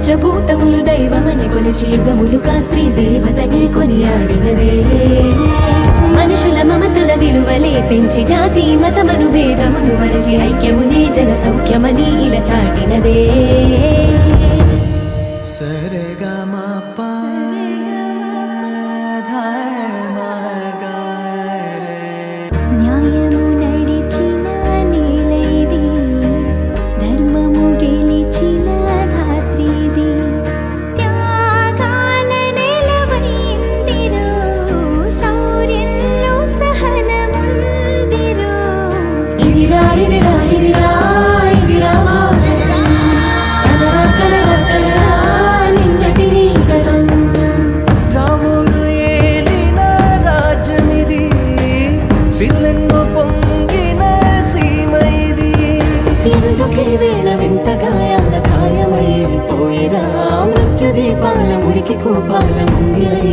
పంచభూతములు దైవమని కొలిచి యుగములుగా స్త్రీ దేవతని కొనియాడినదే. మనుషుల మమతల విలువలే పెంచి జాతి మతమను భేదమును మరచి ఐక్యమునే జన సౌఖ్యమని ఇలా చాటినదే. ఎందుకే వేళ వింత గాయాల ఖాయమైపోయిరా, మృత్యు దీపాల మురికి కోపాల ముంగిలై